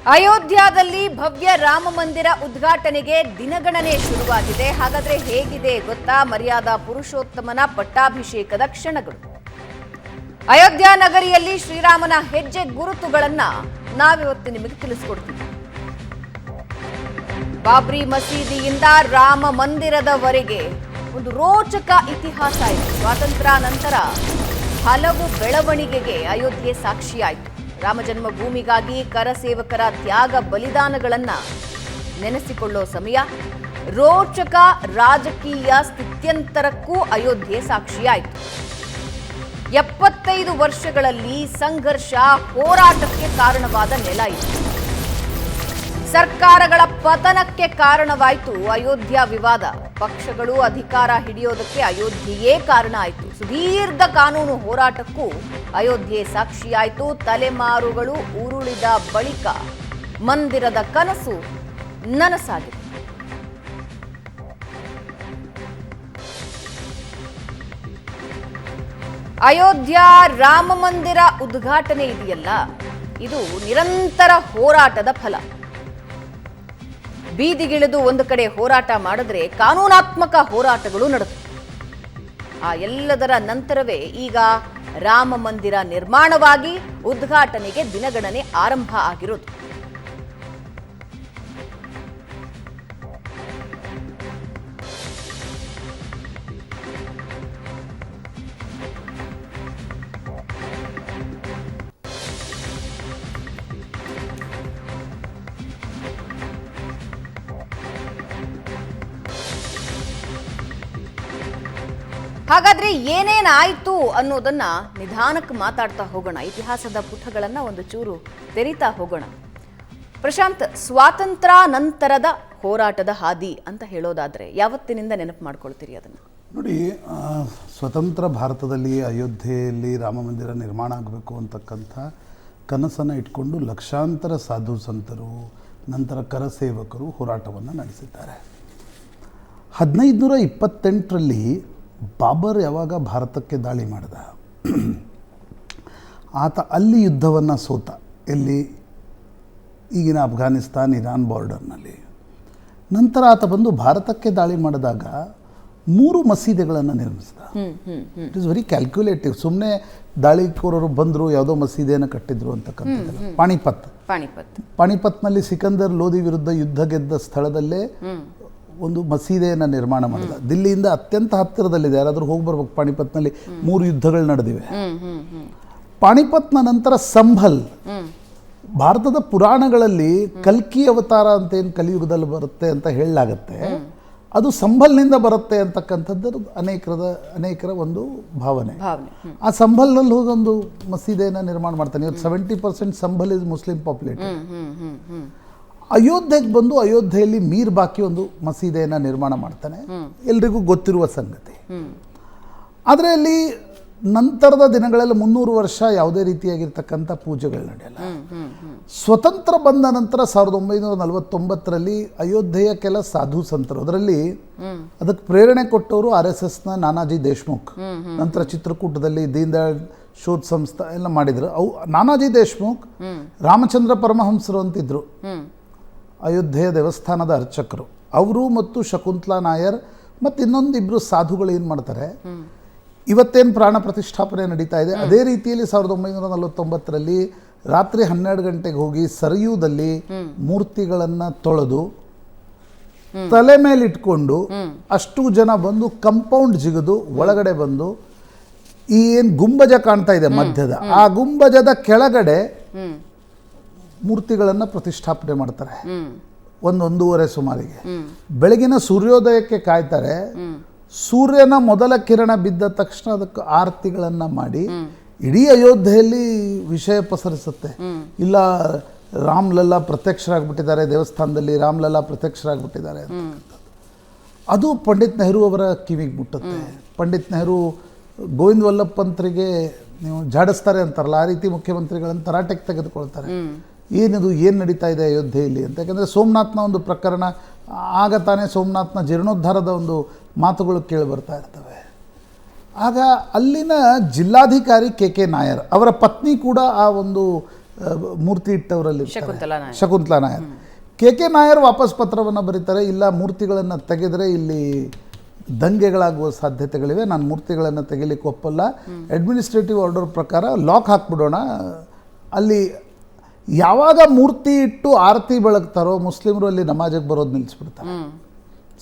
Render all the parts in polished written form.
ಅಯೋಧ್ಯದಲ್ಲಿ ಭವ್ಯ ರಾಮ ಮಂದಿರ ಉದ್ಘಾಟನೆಗೆ ದಿನಗಣನೆ ಶುರುವಾಗಿದೆ. ಹಾಗಾದ್ರೆ ಹೇಗಿದೆ ಗೊತ್ತಾ? ಮರ್ಯಾದಾ ಪುರುಷೋತ್ತಮನ ಪಟ್ಟಾಭಿಷೇಕದ ಕ್ಷಣಗಳು. ಅಯೋಧ್ಯ ನಗರಿಯಲ್ಲಿ ಶ್ರೀರಾಮನ ಹೆಜ್ಜೆ ಗುರುತುಗಳನ್ನ ನಾವಿವತ್ತು ನಿಮಗೆ ತಿಳಿಸಿಕೊಡ್ತೀವಿ. ಬಾಬ್ರಿ ಮಸೀದಿಯಿಂದ ರಾಮ ಮಂದಿರದವರೆಗೆ ಒಂದು ರೋಚಕ ಇತಿಹಾಸ ಇದೆ. ಸ್ವಾತಂತ್ರ್ಯ ನಂತರ ಹಲವು ಬೆಳವಣಿಗೆಗೆ ಅಯೋಧ್ಯೆ ಸಾಕ್ಷಿಯಾಯಿತು. ರಾಮ ಜನ್ಮಭೂಮಿಗಾಗಿ ಕರಸೇವಕರ ತ್ಯಾಗ ಬಲಿದಾನಗಳನ್ನ ನೆನೆಸಿಕೊಳ್ಳೋ ಸಮಯ. ರೋಚಕ ರಾಜಕೀಯ ಸ್ಥಿತ್ಯಂತರಕ್ಕೂ ಅಯೋಧ್ಯೆ ಸಾಕ್ಷಿಯಾಯಿತು. 75 ವರ್ಷಗಳಲ್ಲಿ ಸಂಘರ್ಷ, ಹೋರಾಟಕ್ಕೆ ಕಾರಣವಾದ ನೆಲ ಇದು. ಸರ್ಕಾರಗಳ ಪತನಕ್ಕೆ ಕಾರಣವಾಯಿತು ಅಯೋಧ್ಯ ವಿವಾದ. ಪಕ್ಷಗಳು ಅಧಿಕಾರ ಹಿಡಿಯೋದಕ್ಕೆ ಅಯೋಧ್ಯೆಯೇ ಕಾರಣ ಆಯಿತು. ಸುದೀರ್ಘ ಕಾನೂನು ಹೋರಾಟಕ್ಕೂ ಅಯೋಧ್ಯೆ ಸಾಕ್ಷಿಯಾಯಿತು. ತಲೆಮಾರುಗಳು ಉರುಳಿದ ಬಳಿಕ ಮಂದಿರದ ಕನಸು ನನಸಾಗಿದೆ. ಅಯೋಧ್ಯ ರಾಮ ಮಂದಿರ ಉದ್ಘಾಟನೆ ಇದೆಯಲ್ಲ, ಇದು ನಿರಂತರ ಹೋರಾಟದ ಫಲ. ಬೀದಿಗಿಳಿದು ಒಂದು ಕಡೆ ಹೋರಾಟ ಮಾಡಿದ್ರೆ ಕಾನೂನಾತ್ಮಕ ಹೋರಾಟಗಳು ನಡೆದವು. ಆ ಎಲ್ಲದರ ನಂತರವೇ ಈಗ ರಾಮ ಮಂದಿರ ನಿರ್ಮಾಣವಾಗಿ ಉದ್ಘಾಟನೆಗೆ ದಿನಗಣನೆ ಆರಂಭ ಆಗಿರೋದು. ಹಾಗಾದ್ರೆ ಏನೇನಾಯ್ತು ಅನ್ನೋದನ್ನ ನಿಧಾನಕ್ಕೆ ಮಾತಾಡ್ತಾ ಹೋಗೋಣ. ಇತಿಹಾಸದ ಪುಟಗಳನ್ನ ಒಂದು ಚೂರು ತೆರಿತಾ ಹೋಗೋಣ. ಪ್ರಶಾಂತ್, ಸ್ವಾತಂತ್ರ್ಯ ನಂತರದ ಹೋರಾಟದ ಹಾದಿ ಅಂತ ಹೇಳೋದಾದ್ರೆ ಯಾವತ್ತಿನಿಂದ ನೆನಪು ಮಾಡ್ಕೊಳ್ತೀರಿ ಅದನ್ನ? ನೋಡಿ, ಸ್ವತಂತ್ರ ಭಾರತದಲ್ಲಿ ಅಯೋಧ್ಯೆಯಲ್ಲಿ ರಾಮ ಮಂದಿರ ನಿರ್ಮಾಣ ಆಗಬೇಕು ಅಂತಕ್ಕಂಥ ಕನಸನ್ನು ಇಟ್ಕೊಂಡು ಲಕ್ಷಾಂತರ ಸಾಧು ಸಂತರು, ನಂತರ ಕರಸೇವಕರು ಹೋರಾಟವನ್ನು ನಡೆಸಿದ್ದಾರೆ. 1528ರಲ್ಲಿ ಬಾಬರ್ ಯಾವಾಗ ಭಾರತಕ್ಕೆ ದಾಳಿ ಮಾಡಿದ, ಆತ ಅಲ್ಲಿ ಯುದ್ಧವನ್ನು ಸೋತ. ಎಲ್ಲಿ? ಈಗಿನ ಅಫ್ಘಾನಿಸ್ತಾನ್ ಇರಾನ್ ಬಾರ್ಡರ್ನಲ್ಲಿ. ನಂತರ ಆತ ಬಂದು ಭಾರತಕ್ಕೆ ದಾಳಿ ಮಾಡಿದಾಗ 3 ಮಸೀದಿಗಳನ್ನು ನಿರ್ಮಿಸಿದ. It is very calculative. ಸುಮ್ಮನೆ ದಾಳಿಕೋರರು ಬಂದರು, ಯಾವುದೋ ಮಸೀದಿಯನ್ನು ಕಟ್ಟಿದ್ರು ಅಂತಕ್ಕಂಥದ್ದು. ಪಾಣಿಪತ್ನಲ್ಲಿ ಸಿಕಂದರ್ ಲೋಧಿ ವಿರುದ್ಧ ಯುದ್ಧ ಗೆದ್ದ ಸ್ಥಳದಲ್ಲೇ ಒಂದು ಮಸೀದಿಯನ್ನು ನಿರ್ಮಾಣ ಮಾಡಿದ. ದಿಲ್ಲಿಯಿಂದ ಅತ್ಯಂತ ಹತ್ತಿರದಲ್ಲಿದೆ, ಯಾರಾದರೂ ಹೋಗಿ ಬರ್ಬೇಕು. ಪಾಣಿಪತ್ನಲ್ಲಿ 3 ಯುದ್ಧಗಳು ನಡೆದಿವೆ. ಪಾಣಿಪತ್ನ ನಂತರ ಸಂಭಲ್, ಭಾರತದ ಪುರಾಣಗಳಲ್ಲಿ ಕಲ್ಕಿ ಅವತಾರ ಅಂತ ಏನು ಕಲಿಯುಗದಲ್ಲಿ ಬರುತ್ತೆ ಅಂತ ಹೇಳಲಾಗತ್ತೆ, ಅದು ಸಂಭಲ್ನಿಂದ ಬರುತ್ತೆ ಅಂತಕ್ಕಂಥದ್ದು ಅನೇಕರ ಒಂದು ಭಾವನೆ. ಆ ಸಂಭಲ್ನಲ್ಲಿ ಹೋಗಿ ಒಂದು ಮಸೀದಿಯನ್ನು ನಿರ್ಮಾಣ ಮಾಡ್ತಾನೆ. ಇವತ್ತು 70% ಸಂಭಲ್ ಇಸ್ ಮುಸ್ಲಿಂ ಪಾಪ್ಯುಲೇಟೆಡ್. ಅಯೋಧ್ಯೆಗೆ ಬಂದು ಅಯೋಧ್ಯೆಯಲ್ಲಿ ಮೀರ್ ಬಾಕಿ ಒಂದು ಮಸೀದಿಯನ್ನು ನಿರ್ಮಾಣ ಮಾಡ್ತಾನೆ, ಎಲ್ರಿಗೂ ಗೊತ್ತಿರುವ ಸಂಗತಿ. ಆದರೆ ಅಲ್ಲಿ ನಂತರದ ದಿನಗಳಲ್ಲಿ 300 ವರ್ಷ ಯಾವುದೇ ರೀತಿಯಾಗಿರ್ತಕ್ಕಂಥ ಪೂಜೆಗಳು ನಡೆಯಲ್ಲ. ಸ್ವತಂತ್ರ ಬಂದ ನಂತರ 1949ರಲ್ಲಿ ಅಯೋಧ್ಯೆಯ ಕೆಲ ಸಾಧು ಸಂತರು, ಅದರಲ್ಲಿ ಅದಕ್ಕೆ ಪ್ರೇರಣೆ ಕೊಟ್ಟವರು RSSನ ನಾನಾಜಿ ದೇಶ್ಮುಖ್, ನಂತರ ಚಿತ್ರಕೂಟದಲ್ಲಿ ದೀನ್ ದಯಾಳ್ ಶೋಧ ಸಂಸ್ಥೆ ಎಲ್ಲ ಮಾಡಿದ್ರು. ನಾನಾಜಿ ದೇಶ್ಮುಖ್ ರಾಮಚಂದ್ರ ಪರಮಹಂಸರು ಅಂತಿದ್ರು, ಅಯೋಧ್ಯೆಯ ದೇವಸ್ಥಾನದ ಅರ್ಚಕರು. ಅವರು ಮತ್ತು ಶಕುಂತಲಾ ನಾಯರ್ ಮತ್ತು ಇನ್ನೊಂದಿಬ್ಬರು ಸಾಧುಗಳು ಏನು ಮಾಡ್ತಾರೆ, ಇವತ್ತೇನು ಪ್ರಾಣ ಪ್ರತಿಷ್ಠಾಪನೆ ನಡೀತಾ ಇದೆ ಅದೇ ರೀತಿಯಲ್ಲಿ 1949ರಲ್ಲಿ ರಾತ್ರಿ 12 ಗಂಟೆಗೆ ಹೋಗಿ ಸರಯೂದಲ್ಲಿ ಮೂರ್ತಿಗಳನ್ನು ತೊಳೆದು ತಲೆ ಮೇಲೆ ಇಟ್ಕೊಂಡು ಅಷ್ಟು ಜನ ಬಂದು ಕಂಪೌಂಡ್ ಜಿಗಿದು ಒಳಗಡೆ ಬಂದು ಈ ಏನು ಗುಂಬಜ ಕಾಣ್ತಾ ಇದೆ ಮಧ್ಯದ, ಆ ಗುಂಬಜದ ಕೆಳಗಡೆ ಮೂರ್ತಿಗಳನ್ನು ಪ್ರತಿಷ್ಠಾಪನೆ ಮಾಡ್ತಾರೆ. 1-1:30 ಸುಮಾರಿಗೆ ಬೆಳಗಿನ ಸೂರ್ಯೋದಯಕ್ಕೆ ಕಾಯ್ತಾರೆ. ಸೂರ್ಯನ ಮೊದಲ ಕಿರಣ ಬಿದ್ದ ತಕ್ಷಣ ಅದಕ್ಕೆ ಆರತಿಗಳನ್ನು ಮಾಡಿ ಇಡೀ ಅಯೋಧ್ಯೆಯಲ್ಲಿ ವಿಷಯ ಪಸರಿಸುತ್ತೆ. ಇಲ್ಲ, ರಾಮ್ಲಲ್ಲಾ ಪ್ರತ್ಯಕ್ಷರಾಗ್ಬಿಟ್ಟಿದ್ದಾರೆ ದೇವಸ್ಥಾನದಲ್ಲಿ, ರಾಮ್ಲಲ್ಲಾ ಪ್ರತ್ಯಕ್ಷರಾಗ್ಬಿಟ್ಟಿದ್ದಾರೆ ಅಂತ. ಅದು ಪಂಡಿತ್ ನೆಹರು ಅವರ ಕಿವಿಗೆ ಮುಟ್ಟುತ್ತೆ. ಪಂಡಿತ್ ನೆಹರು ಗೋವಿಂದ ವಲ್ಲಭ ಪಂತ್ರಿಗೆ ನೀವು ಜಾಡಿಸ್ತಾರೆ ಅಂತಾರಲ್ಲ, ಆ ರೀತಿ ಮುಖ್ಯಮಂತ್ರಿಗಳನ್ನು ತರಾಟೆಗೆ ತೆಗೆದುಕೊಳ್ತಾರೆ. ಏನಿದು, ಏನು ನಡೀತಾ ಇದೆ ಅಯೋಧ್ಯೆಯಲ್ಲಿ ಅಂತ. ಯಾಕಂದರೆ ಸೋಮನಾಥ್ನ ಒಂದು ಪ್ರಕರಣ ಆಗ ತಾನೇ ಸೋಮನಾಥ್ನ ಜೀರ್ಣೋದ್ಧಾರದ ಒಂದು ಮಾತುಗಳು ಕೇಳಿ ಬರ್ತಾ ಇರ್ತವೆ. ಆಗ ಅಲ್ಲಿನ ಜಿಲ್ಲಾಧಿಕಾರಿ ಕೆ ಕೆ ನಾಯರ್ ಅವರ ಪತ್ನಿ ಕೂಡ ಆ ಒಂದು ಮೂರ್ತಿ ಇಟ್ಟವರಲ್ಲಿ ಶಕುಂತಲಾ ನಾಯರ್. ಕೆ ನಾಯರ್ ವಾಪಸ್ ಪತ್ರವನ್ನು ಬರೀತಾರೆ, ಇಲ್ಲ ಮೂರ್ತಿಗಳನ್ನು ತೆಗೆದರೆ ಇಲ್ಲಿ ದಂಗೆಗಳಾಗುವ ಸಾಧ್ಯತೆಗಳಿವೆ, ನಾನು ಮೂರ್ತಿಗಳನ್ನು ತೆಗಿಲಿಕ್ಕೆ ಒಪ್ಪಲ್ಲ, ಅಡ್ಮಿನಿಸ್ಟ್ರೇಟಿವ್ ಆರ್ಡರ್ ಪ್ರಕಾರ ಲಾಕ್ ಹಾಕ್ಬಿಡೋಣ, ಅಲ್ಲಿ ಯಾವಾಗ ಮೂರ್ತಿ ಇಟ್ಟು ಆರತಿ ಬೆಳಗ್ತಾರೋ ಮುಸ್ಲಿಮರು ಅಲ್ಲಿ ನಮಾಜಿಗೆ ಬರೋದು ನಿಲ್ಲಿಸ್ಬಿಡ್ತಾರೆ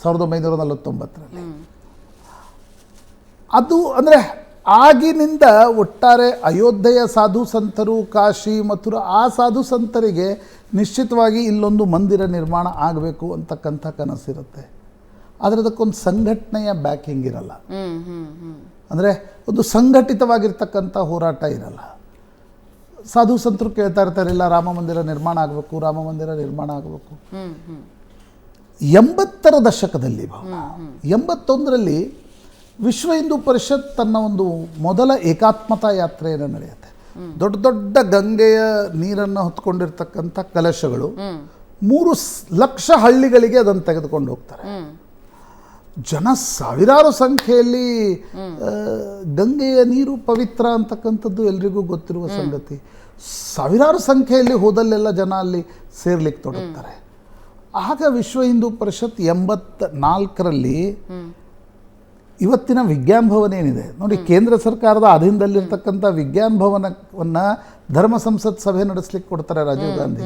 1949ರಲ್ಲಿ. ಅದು ಅಂದರೆ ಆಗಿನಿಂದ ಒಟ್ಟಾರೆ ಅಯೋಧ್ಯೆಯ ಸಾಧು ಸಂತರು, ಕಾಶಿ ಮಥುರಾ ಆ ಸಾಧು ಸಂತರಿಗೆ ನಿಶ್ಚಿತವಾಗಿ ಇಲ್ಲೊಂದು ಮಂದಿರ ನಿರ್ಮಾಣ ಆಗಬೇಕು ಅಂತಕ್ಕಂಥ ಕನಸಿರುತ್ತೆ. ಆದರೆ ಅದಕ್ಕೊಂದು ಸಂಘಟನೆಯ ಬ್ಯಾಕಿಂಗ್ ಇರಲ್ಲ, ಅಂದರೆ ಒಂದು ಸಂಘಟಿತವಾಗಿರ್ತಕ್ಕಂಥ ಹೋರಾಟ ಇರಲ್ಲ. ಸಾಧು ಸಂತರು ಕೇಳ್ತಾ ಇರ್ತಾರೆ, ಇಲ್ಲ ರಾಮ ಮಂದಿರ ನಿರ್ಮಾಣ ಆಗಬೇಕು, ರಾಮ ಮಂದಿರ ನಿರ್ಮಾಣ ಆಗಬೇಕು. 80ರ ದಶಕದಲ್ಲಿ 81ರಲ್ಲಿ ವಿಶ್ವ ಹಿಂದೂ ಪರಿಷತ್ ತನ್ನ ಒಂದು ಮೊದಲ ಏಕಾತ್ಮತಾ ಯಾತ್ರೆಯನ್ನು ನಡೆಯುತ್ತೆ. ದೊಡ್ಡ ದೊಡ್ಡ ಗಂಗೆಯ ನೀರನ್ನು ಹೊತ್ಕೊಂಡಿರ್ತಕ್ಕಂಥ ಕಲಶಗಳು 3 ಲಕ್ಷ ಹಳ್ಳಿಗಳಿಗೆ ಅದನ್ನು ತೆಗೆದುಕೊಂಡು ಹೋಗ್ತಾರೆ. ಜನ ಸಾವಿರಾರು ಸಂಖ್ಯೆಯಲ್ಲಿ, ಗಂಗೆಯ ನೀರು ಪವಿತ್ರ ಅಂತಕ್ಕಂಥದ್ದು ಎಲ್ರಿಗೂ ಗೊತ್ತಿರುವ ಸಂಗತಿ. ಸಾವಿರಾರು ಸಂಖ್ಯೆಯಲ್ಲಿ ಹೋದಲ್ಲೆಲ್ಲ ಜನ ಅಲ್ಲಿ ಸೇರ್ಲಿಕ್ಕೆ ತೊಡಗ್ತಾರೆ. ಆಗ ವಿಶ್ವ ಹಿಂದೂ ಪರಿಷತ್ 84ರಲ್ಲಿ ಇವತ್ತಿನ ವಿಜ್ಞಾನ ಭವನ ಏನಿದೆ ನೋಡಿ, ಕೇಂದ್ರ ಸರ್ಕಾರದ ಅಧೀನದಲ್ಲಿರ್ತಕ್ಕಂಥ ವಿಜ್ಞಾನ ಭವನವನ್ನು ಧರ್ಮ ಸಂಸತ್ ಸಭೆ ನಡೆಸಲಿಕ್ಕೆ ಕೊಡ್ತಾರೆ ರಾಜೀವ್ ಗಾಂಧಿ.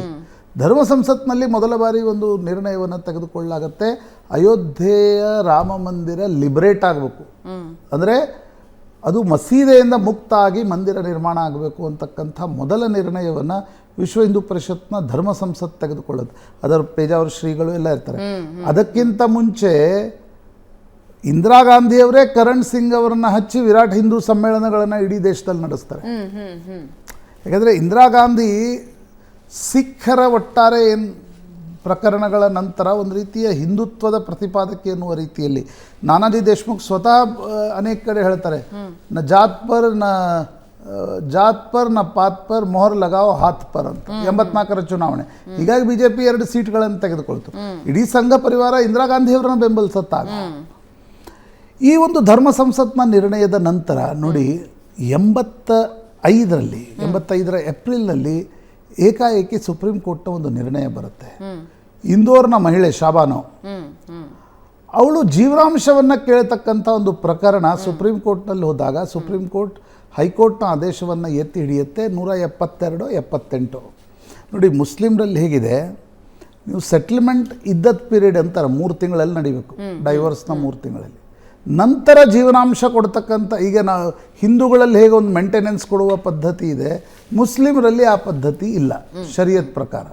ಧರ್ಮ ಸಂಸತ್ನಲ್ಲಿ ಮೊದಲ ಬಾರಿ ಒಂದು ನಿರ್ಣಯವನ್ನು ತೆಗೆದುಕೊಳ್ಳಲಾಗತ್ತೆ, ಅಯೋಧ್ಯೆಯ ರಾಮ ಮಂದಿರ ಲಿಬರೇಟ್ ಆಗಬೇಕು, ಅಂದರೆ ಅದು ಮಸೀದೆಯಿಂದ ಮುಕ್ತ ಆಗಿ ಮಂದಿರ ನಿರ್ಮಾಣ ಆಗಬೇಕು ಅಂತಕ್ಕಂಥ ಮೊದಲ ನಿರ್ಣಯವನ್ನು ವಿಶ್ವ ಹಿಂದೂ ಪರಿಷತ್ನ ಧರ್ಮ ಸಂಸತ್ ತೆಗೆದುಕೊಳ್ಳುತ್ತೆ. ಅದರ ಪೇಜಾವರ ಶ್ರೀಗಳು ಎಲ್ಲ ಇರ್ತಾರೆ. ಅದಕ್ಕಿಂತ ಮುಂಚೆ ಇಂದಿರಾ ಗಾಂಧಿಯವರೇ ಕರಣ್ ಸಿಂಗ್ ಅವರನ್ನು ಹಚ್ಚಿ ವಿರಾಟ್ ಹಿಂದೂ ಸಮ್ಮೇಳನಗಳನ್ನು ಇಡೀ ದೇಶದಲ್ಲಿ ನಡೆಸ್ತಾರೆ. ಯಾಕಂದರೆ ಇಂದಿರಾ ಗಾಂಧಿ ಸಿಖ್ಖರ ಒಟ್ಟಾರೆ ಏನು ಪ್ರಕರಣಗಳ ನಂತರ ಒಂದು ರೀತಿಯ ಹಿಂದುತ್ವದ ಪ್ರತಿಪಾದಕಿ ಎನ್ನುವ ರೀತಿಯಲ್ಲಿ ನಾನಾಜಿ ದೇಶ್ಮುಖ್ ಸ್ವತಃ ಅನೇಕ ಕಡೆ ಹೇಳ್ತಾರೆ, ನ ಜಾತ್ ಪರ್ ನ ಪಾತ್ ಪರ್ ಮೊಹರ್ ಲಗಾವ್ ಹಾತ್ ಪರ್ ಅಂತ 84ರ ಚುನಾವಣೆ. ಹೀಗಾಗಿ BJP 2 ಸೀಟ್ಗಳನ್ನು ತೆಗೆದುಕೊಳ್ತು. ಇಡೀ ಸಂಘ ಪರಿವಾರ ಇಂದಿರಾ ಗಾಂಧಿಯವರನ್ನ ಬೆಂಬಲಿಸುತ್ತಾಗ ಈ ಒಂದು ಧರ್ಮ ಸಂಸತ್ನ ನಿರ್ಣಯದ ನಂತರ ನೋಡಿ 85ರ ಏಪ್ರಿಲ್ನಲ್ಲಿ ಏಕಾಏಕಿ ಸುಪ್ರೀಂ ಕೋರ್ಟ್ನ ಒಂದು ನಿರ್ಣಯ ಬರುತ್ತೆ. ಇಂದೋರ್ನ ಮಹಿಳೆ ಶಾಬಾನೋ ಅವಳು ಜೀವನಾಂಶವನ್ನು ಕೇಳತಕ್ಕಂಥ ಒಂದು ಪ್ರಕರಣ ಸುಪ್ರೀಂ ಕೋರ್ಟ್ನಲ್ಲಿ ಹೋದಾಗ ಸುಪ್ರೀಂ ಕೋರ್ಟ್ ಹೈಕೋರ್ಟ್ನ ಆದೇಶವನ್ನು ಎತ್ತಿ ಹಿಡಿಯುತ್ತೆ 172, 78. ನೋಡಿ ಮುಸ್ಲಿಮ್ರಲ್ಲಿ ಹೇಗಿದೆ, ನೀವು ಸೆಟ್ಲ್ಮೆಂಟ್ ಇದ್ದದ್ದು ಪೀರಿಯಡ್ ಅಂತಾರೆ 3 ತಿಂಗಳಲ್ಲಿ ನಡಿಬೇಕು, ಡೈವರ್ಸ್ನ 3 ತಿಂಗಳಲ್ಲಿ. ನಂತರ ಜೀವನಾಂಶ ಕೊಡ್ತಕ್ಕಂಥ, ಈಗ ನಾವು ಹಿಂದೂಗಳಲ್ಲಿ ಹೇಗೆ ಒಂದು ಮೇಂಟೆನೆನ್ಸ್ ಕೊಡುವ ಪದ್ಧತಿ ಇದೆ, ಮುಸ್ಲಿಮರಲ್ಲಿ ಆ ಪದ್ಧತಿ ಇಲ್ಲ ಶರಿಯತ್ ಪ್ರಕಾರ.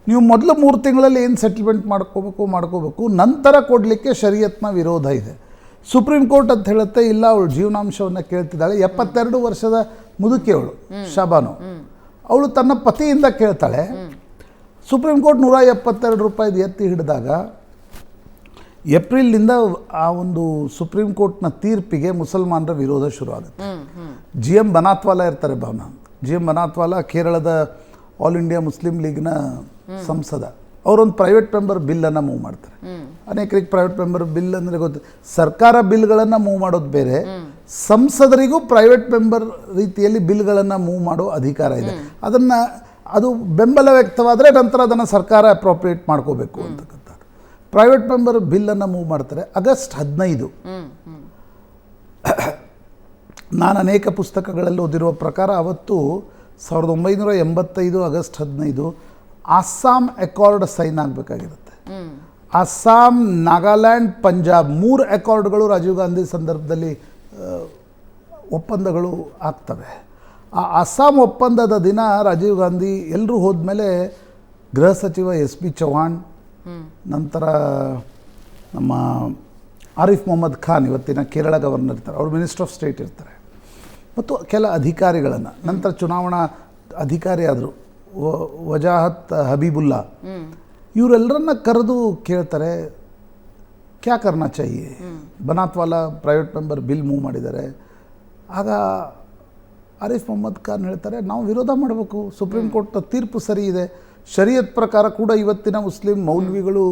ನೀವು ಮೊದಲು 3 ತಿಂಗಳಲ್ಲಿ ಏನು ಸೆಟ್ಲ್ಮೆಂಟ್ ಮಾಡ್ಕೋಬೇಕು, ನಂತರ ಕೊಡಲಿಕ್ಕೆ ಶರಿಯತ್ನ ವಿರೋಧ ಇದೆ. ಸುಪ್ರೀಂ ಕೋರ್ಟ್ ಅಂತ ಹೇಳುತ್ತೆ, ಇಲ್ಲ ಅವಳು ಜೀವನಾಂಶವನ್ನು ಕೇಳ್ತಿದ್ದಾಳೆ. 72 ವರ್ಷದ ಮುದುಕಿ ಅವಳು ಶಾಬಾನು, ಅವಳು ತನ್ನ ಪತಿಯಿಂದ ಕೇಳ್ತಾಳೆ. ಸುಪ್ರೀಂ ಕೋರ್ಟ್ 172 ರೂಪಾಯಿದು ಎತ್ತಿ ಹಿಡಿದಾಗ ಏಪ್ರಿಲ್ನಿಂದ ಆ ಒಂದು ಸುಪ್ರೀಂ ಕೋರ್ಟ್ನ ತೀರ್ಪಿಗೆ ಮುಸಲ್ಮಾನರ ವಿರೋಧ ಶುರುವಾಗುತ್ತೆ. GM ಬನಾತ್ವಾಲಾ ಇರ್ತಾರೆ, GM ಬನಾತ್ವಾಲಾ ಕೇರಳದ ಆಲ್ ಇಂಡಿಯಾ ಮುಸ್ಲಿಂ ಲೀಗ್ನ ಸಂಸದ. ಅವರೊಂದು ಪ್ರೈವೇಟ್ ಮೆಂಬರ್ ಬಿಲ್ಲನ್ನು ಮೂವ್ ಮಾಡ್ತಾರೆ. ಅನೇಕರಿಗೆ ಪ್ರೈವೇಟ್ ಮೆಂಬರ್ ಬಿಲ್ ಅಂದರೆ ಗೊತ್ತು, ಸರ್ಕಾರ ಬಿಲ್ಗಳನ್ನು ಮೂವ್ ಮಾಡೋದು ಬೇರೆ, ಸಂಸದರಿಗೂ ಪ್ರೈವೇಟ್ ಮೆಂಬರ್ ರೀತಿಯಲ್ಲಿ ಬಿಲ್ಗಳನ್ನು ಮೂವ್ ಮಾಡೋ ಅಧಿಕಾರ ಇದೆ. ಅದು ಬೆಂಬಲ ವ್ಯಕ್ತವಾದರೆ ನಂತರ ಅದನ್ನು ಸರ್ಕಾರ ಅಪ್ರೋಪ್ರಿಯೇಟ್ ಮಾಡ್ಕೋಬೇಕು ಅಂತಕ್ಕಂಥ ಪ್ರೈವೇಟ್ ಮೆಂಬರ್ ಬಿಲ್ಲನ್ನು ಮೂವ್ ಮಾಡ್ತಾರೆ. ಆಗಸ್ಟ್ 15, ನಾನು ಅನೇಕ ಪುಸ್ತಕಗಳಲ್ಲಿ ಓದಿರುವ ಪ್ರಕಾರ ಅವತ್ತು 1985 ಆಗಸ್ಟ್ 15 ಅಸ್ಸಾಂ ಅಕಾರ್ಡ್ ಸೈನ್ ಆಗಬೇಕಾಗಿರುತ್ತೆ. ಅಸ್ಸಾಂ, ನಾಗಾಲ್ಯಾಂಡ್, ಪಂಜಾಬ್ 3 ಅಕಾರ್ಡ್ಗಳು ರಾಜೀವ್ ಗಾಂಧಿ ಸಂದರ್ಭದಲ್ಲಿ ಒಪ್ಪಂದಗಳು ಆಗ್ತವೆ. ಆ ಅಸ್ಸಾಂ ಒಪ್ಪಂದದ ದಿನ ರಾಜೀವ್ ಗಾಂಧಿ ಎಲ್ಲರೂ ಹೋದ್ಮೇಲೆ ಗೃಹ ಸಚಿವ SP ಚೌಹಾಣ್, ನಂತರ ನಮ್ಮ ಆರಿಫ್ ಮೊಹಮ್ಮದ್ ಖಾನ್ ಇವತ್ತಿನ ಕೇರಳ ಗವರ್ನರ್ ಇರ್ತಾರೆ, ಅವರು ಮಿನಿಸ್ಟರ್ ಆಫ್ ಸ್ಟೇಟ್ ಇರ್ತಾರೆ, ಮತ್ತು ಕೆಲ ಅಧಿಕಾರಿಗಳನ್ನು, ನಂತರ ಚುನಾವಣಾ ಅಧಿಕಾರಿ ಆದರು ವಜಾಹತ್ ಹಬೀಬುಲ್ಲಾ, ಇವರೆಲ್ಲರನ್ನ ಕರೆದು ಕೇಳ್ತಾರೆ, ಕ್ಯಾ ಕರ್ನಾ ಚಾಹಿಯೆ, ಬನಾತ್ವಾಲಾ ಪ್ರೈವೇಟ್ ಮೆಂಬರ್ ಬಿಲ್ ಮೂವ್ ಮಾಡಿದ್ದಾರೆ. ಆಗ ಆರಿಫ್ ಮೊಹಮ್ಮದ್ ಖಾನ್ ಹೇಳ್ತಾರೆ, ನಾವು ವಿರೋಧ ಮಾಡಬೇಕು, ಸುಪ್ರೀಂ ಕೋರ್ಟ್ ತೀರ್ಪು ಸರಿ ಇದೆ, ಶರಿಯತ್ ಪ್ರಕಾರ ಕೂಡ ಇವತ್ತಿನ ಮುಸ್ಲಿಂ ಮೌಲ್ವಿಗಳು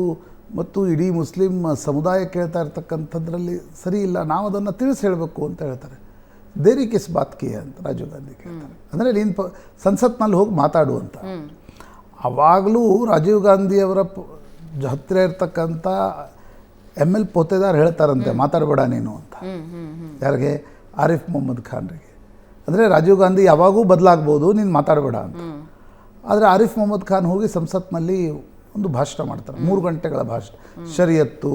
ಮತ್ತು ಇಡೀ ಮುಸ್ಲಿಂ ಸಮುದಾಯ ಕೇಳ್ತಾ ಇರ್ತಕ್ಕಂಥದ್ರಲ್ಲಿ ಸರಿ ಇಲ್ಲ, ನಾವು ಅದನ್ನು ತಿಳಿಸಿ ಹೇಳಬೇಕು ಅಂತ ಹೇಳ್ತಾರೆ. ದೇರಿ ಕಿಸ್ ಬಾತ್ ಕಿ ಅಂತ ರಾಜೀವ್ ಗಾಂಧಿ ಕೇಳ್ತಾರೆ. ಅಂದರೆ ನೀನು ಸಂಸತ್ನಲ್ಲಿ ಹೋಗಿ ಮಾತಾಡು ಅಂತ. ಆವಾಗಲೂ ರಾಜೀವ್ ಗಾಂಧಿಯವರ ಹತ್ತಿರ ಇರ್ತಕ್ಕಂಥ ML ಪೋತೆದಾರ್ ಹೇಳ್ತಾರಂತೆ ಮಾತಾಡಬೇಡ ನೀನು ಅಂತ. ಯಾರಿಗೆ? ಆರಿಫ್ ಮೊಹಮ್ಮದ್ ಖಾನ್ರಿಗೆ. ಅಂದರೆ ರಾಜೀವ್ ಗಾಂಧಿ ಯಾವಾಗೂ ಬದಲಾಗ್ಬೋದು, ನೀನು ಮಾತಾಡಬೇಡ ಅಂತ. ಆದರೆ ಆರಿಫ್ ಮೊಹಮ್ಮದ್ ಖಾನ್ ಹೋಗಿ ಸಂಸತ್ನಲ್ಲಿ ಒಂದು ಭಾಷಣ ಮಾಡ್ತಾರೆ, 3 ಗಂಟೆಗಳ ಭಾಷಣ. ಶರಿಯತ್ತು,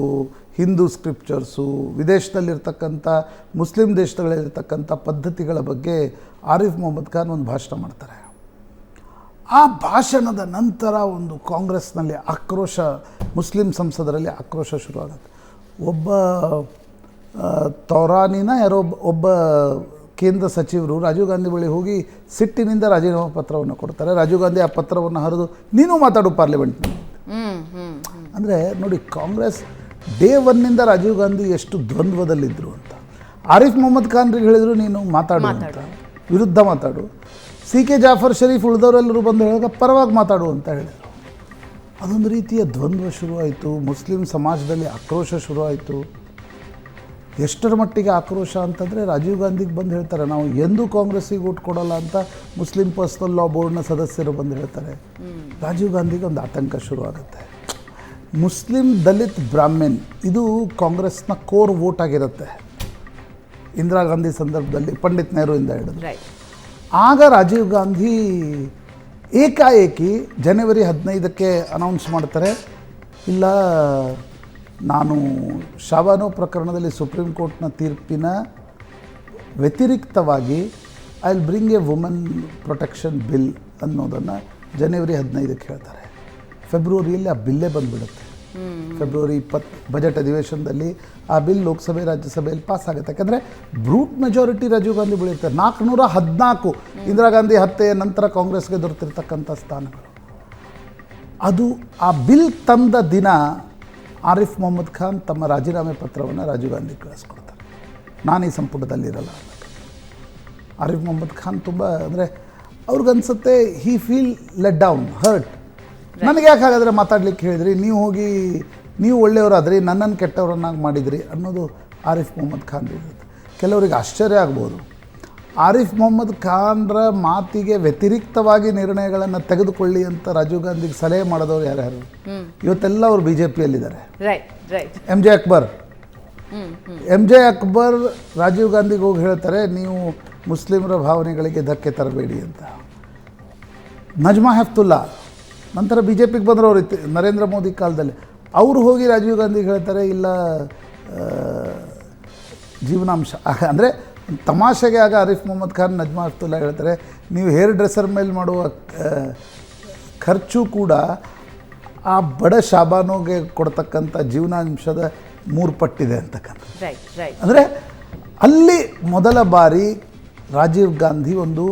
ಹಿಂದೂ ಸ್ಕ್ರಿಪ್ಚರ್ಸು, ವಿದೇಶದಲ್ಲಿರ್ತಕ್ಕಂಥ ಮುಸ್ಲಿಂ ದೇಶದಲ್ಲಿರ್ತಕ್ಕಂಥ ಪದ್ಧತಿಗಳ ಬಗ್ಗೆ ಆರಿಫ್ ಮೊಹಮ್ಮದ್ ಖಾನ್ ಒಂದು ಭಾಷಣ ಮಾಡ್ತಾರೆ. ಆ ಭಾಷಣದ ನಂತರ ಒಂದು ಕಾಂಗ್ರೆಸ್ನಲ್ಲಿ ಆಕ್ರೋಶ, ಮುಸ್ಲಿಂ ಸಂಸದರಲ್ಲಿ ಆಕ್ರೋಶ ಶುರುವಾಗುತ್ತೆ. ಒಬ್ಬ ತೌರಾನಿನ ಯಾರೋ ಒಬ್ಬ ಕೇಂದ್ರ ಸಚಿವರು ರಾಜೀವ್ ಗಾಂಧಿ ಬಳಿ ಹೋಗಿ ಸಿಟ್ಟಿನಿಂದ ರಾಜೀನಾಮಾ ಪತ್ರವನ್ನು ಕೊಡ್ತಾರೆ. ರಾಜೀವ್ ಗಾಂಧಿ ಆ ಪತ್ರವನ್ನು ಹರಿದು ನೀನು ಮಾತಾಡು ಪಾರ್ಲಿಮೆಂಟ್ನಲ್ಲಿ. ಅಂದರೆ ನೋಡಿ, ಕಾಂಗ್ರೆಸ್ ಡೇ 1ನಿಂದ ರಾಜೀವ್ ಗಾಂಧಿ ಎಷ್ಟು ದ್ವಂದ್ವದಲ್ಲಿದ್ದರು ಅಂತ. ಆರಿಫ್ ಮೊಹಮ್ಮದ್ ಖಾನ್ರಿಗೆ ಹೇಳಿದ್ರು ನೀನು ಮಾತಾಡು ಅಂತ, ವಿರುದ್ಧ ಮಾತಾಡು. CK ಜಾಫರ್ ಶರೀಫ್ ಉಳಿದವರೆಲ್ಲರೂ ಬಂದು ಹೇಳಿದಾಗ ಪರವಾಗಿ ಮಾತಾಡು ಅಂತ ಹೇಳಿದರು. ಅದೊಂದು ರೀತಿಯ ದ್ವಂದ್ವ ಶುರುವಾಯಿತು. ಮುಸ್ಲಿಂ ಸಮಾಜದಲ್ಲಿ ಆಕ್ರೋಶ ಶುರುವಾಯಿತು. ಎಷ್ಟರ ಮಟ್ಟಿಗೆ ಆಕ್ರೋಶ ಅಂತಂದರೆ ರಾಜೀವ್ ಗಾಂಧಿಗೆ ಬಂದು ಹೇಳ್ತಾರೆ ನಾವು ಎಂದೂ ಕಾಂಗ್ರೆಸ್ಸಿಗೆ ಓಟ್ ಕೊಡೋಲ್ಲ ಅಂತ ಮುಸ್ಲಿಂ ಪರ್ಸನಲ್ ಲಾ ಬೋರ್ಡ್ನ ಸದಸ್ಯರು ಬಂದು ಹೇಳ್ತಾರೆ. ರಾಜೀವ್ ಗಾಂಧಿಗೆ ಒಂದು ಆತಂಕ ಶುರುವಾಗುತ್ತೆ. ಮುಸ್ಲಿಂ, ದಲಿತ್, ಬ್ರಾಹ್ಮಣ್ ಇದು ಕಾಂಗ್ರೆಸ್ನ ಕೋರ್ ವೋಟ್ ಆಗಿರುತ್ತೆ. ಇಂದಿರಾ ಗಾಂಧಿ ಸಂದರ್ಭದಲ್ಲಿ ಪಂಡಿತ್ ನೆಹರುವಿಂದ ಹಿಡಿದು. ಆಗ ರಾಜೀವ್ ಗಾಂಧಿ ಏಕಾಏಕಿ ಜನವರಿ 15ಕ್ಕೆ ಅನೌನ್ಸ್ ಮಾಡ್ತಾರೆ, ಇಲ್ಲ ನಾನು ಶಾಬಾನೋ ಪ್ರಕರಣದಲ್ಲಿ ಸುಪ್ರೀಂ ಕೋರ್ಟ್ನ ತೀರ್ಪಿನ ವ್ಯತಿರಿಕ್ತವಾಗಿ I will bring A woman protection bill ಅನ್ನೋದನ್ನು ಜನವರಿ 15ಕ್ಕೆ ಹೇಳ್ತಾರೆ. ಫೆಬ್ರವರಿಯಲ್ಲಿ ಆ ಬಿಲ್ಲೇ ಬಂದುಬಿಡುತ್ತೆ. ಫೆಬ್ರವರಿ 20 ಬಜೆಟ್ ಅಧಿವೇಶನದಲ್ಲಿ ಆ ಬಿಲ್ ಲೋಕಸಭೆ ರಾಜ್ಯಸಭೆಯಲ್ಲಿ ಪಾಸ್ ಆಗುತ್ತೆ. ಯಾಕಂದರೆ ಬ್ರೂಟ್ ಮೆಜಾರಿಟಿ ರಾಜೀವ್ ಗಾಂಧಿ ಬೆಳೆಯುತ್ತೆ. 414 ಇಂದಿರಾ ಗಾಂಧಿ ಹತ್ಯೆಯ ನಂತರ ಕಾಂಗ್ರೆಸ್ಗೆ ದೊರೆತಿರ್ತಕ್ಕಂಥ ಸ್ಥಾನಗಳು. ಅದು ಆ ಬಿಲ್ ತಂದ ದಿನ ಆರಿಫ್ ಮೊಹಮ್ಮದ್ ಖಾನ್ ತಮ್ಮ ರಾಜೀನಾಮೆ ಪತ್ರವನ್ನು ರಾಜೀವ್ ಗಾಂಧಿ ಕಳಿಸ್ಕೊಡ್ತಾರೆ, ನಾನು ಈ ಸಂಪುಟದಲ್ಲಿರಲ್ಲ ಅಂತ. ಆರಿಫ್ ಮೊಹಮ್ಮದ್ ಖಾನ್ ತುಂಬ ಅಂದರೆ ಅವ್ರಿಗನ್ಸುತ್ತೆ ಹಿ ಫೀಲ್ ಲೆಟ್ ಡೌನ್, ಹರ್ಟ್. ನನಗೆ ಯಾಕೆ ಹಾಗಾದರೆ ಮಾತಾಡ್ಲಿಕ್ಕೆ ಹೇಳಿದ್ರಿ, ನೀವು ಒಳ್ಳೆಯವರಾದ್ರಿ, ನನ್ನನ್ನು ಕೆಟ್ಟವರನ್ನಾಗಿ ಮಾಡಿದ್ರಿ ಅನ್ನೋದು ಆರಿಫ್ ಮೊಹಮ್ಮದ್ ಖಾನ್ ಇರುತ್ತೆ. ಕೆಲವರಿಗೆ ಆಶ್ಚರ್ಯ ಆಗ್ಬೋದು. ಆರಿಫ್ ಮೊಹಮ್ಮದ್ ಖಾನ್ರ ಮಾತಿಗೆ ವ್ಯತಿರಿಕ್ತವಾಗಿ ನಿರ್ಣಯಗಳನ್ನು ತೆಗೆದುಕೊಳ್ಳಿ ಅಂತ ರಾಜೀವ್ ಗಾಂಧಿಗೆ ಸಲಹೆ ಮಾಡಿದವರು ಯಾರ್ಯಾರು? ಇವತ್ತೆಲ್ಲ ಅವರು BJPಯಲ್ಲಿದ್ದಾರೆ. MJ ಅಕ್ಬರ್ ರಾಜೀವ್ ಗಾಂಧಿಗೆ ಹೋಗಿ ಹೇಳ್ತಾರೆ ನೀವು ಮುಸ್ಲಿಮರ ಭಾವನೆಗಳಿಗೆ ಧಕ್ಕೆ ತರಬೇಡಿ ಅಂತ. ನಜ್ಮಾ ಹೆಫ್ತುಲ್ಲಾ ನಂತರ BJPಗೆ ಬಂದರವರು ನರೇಂದ್ರ ಮೋದಿ ಕಾಲದಲ್ಲಿ, ಅವರು ಹೋಗಿ ರಾಜೀವ್ ಗಾಂಧಿಗೆ ಹೇಳ್ತಾರೆ ಇಲ್ಲ ಜೀವನಾಂಶ. ಅಂದರೆ ತಮಾಷೆಗೆ ಆಗ ಆರಿಫ್ ಮೊಹಮ್ಮದ್ ಖಾನ್ ನಜ್ಮಾ ಹೆಫ್ತುಲ್ಲಾ ಹೇಳ್ತಾರೆ ನೀವು ಹೇರ್ ಡ್ರೆಸ್ಸರ್ ಮೇಲೆ ಮಾಡುವ ಖರ್ಚು ಕೂಡ ಆ ಬಡ ಶಾಬಾನೋಗೆ ಕೊಡ್ತಕ್ಕಂಥ ಜೀವನಾಂಶದ 3 ಪಟ್ಟಿದೆ ಅಂತಕ್ಕಂಥ. ಅಂದರೆ ಅಲ್ಲಿ ಮೊದಲ ಬಾರಿ ರಾಜೀವ್ ಗಾಂಧಿ ಒಂದು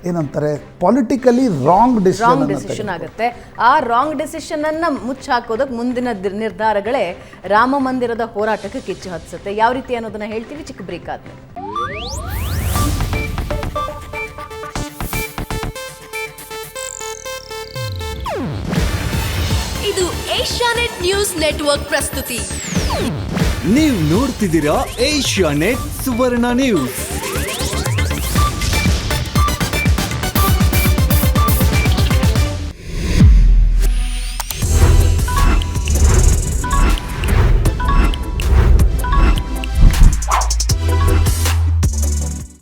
ಏನಂತಾರೆ ಪಾಲಿಟಿಕಲಿ ರಾಂಗ್ ಡಿಸಿಷನ್ ಆಗುತ್ತೆ. ಆ ರಾಂಗ್ ಡಿಸಿಷನ್ ಅನ್ನ ಮುಚ್ಚಾಕೋದಕ್ಕೆ ಮುಂದಿನ ನಿರ್ಧಾರಗಳೇ ರಾಮ ಮಂದಿರದ ಹೋರಾಟಕ್ಕೆ ಕಿಚ್ಚು ಹತ್ಸುತ್ತೆ. ಯಾವ ರೀತಿ ಅನ್ನೋದನ್ನ ಹೇಳ್ತೀವಿ ಚಿಕ್ಕ ಬ್ರೇಕ್ ಆದ್ಮೇಲೆ. ಇದು ಏಷ್ಯಾನೆಟ್ ನ್ಯೂಸ್ ನೆಟ್ವರ್ಕ್ ಪ್ರಸ್ತುತಿ. ನೀವು ನೋಡ್ತಿದ್ದೀರಾ ಏಷ್ಯಾನೆಟ್ ಸುವರ್ಣ ನ್ಯೂಸ್.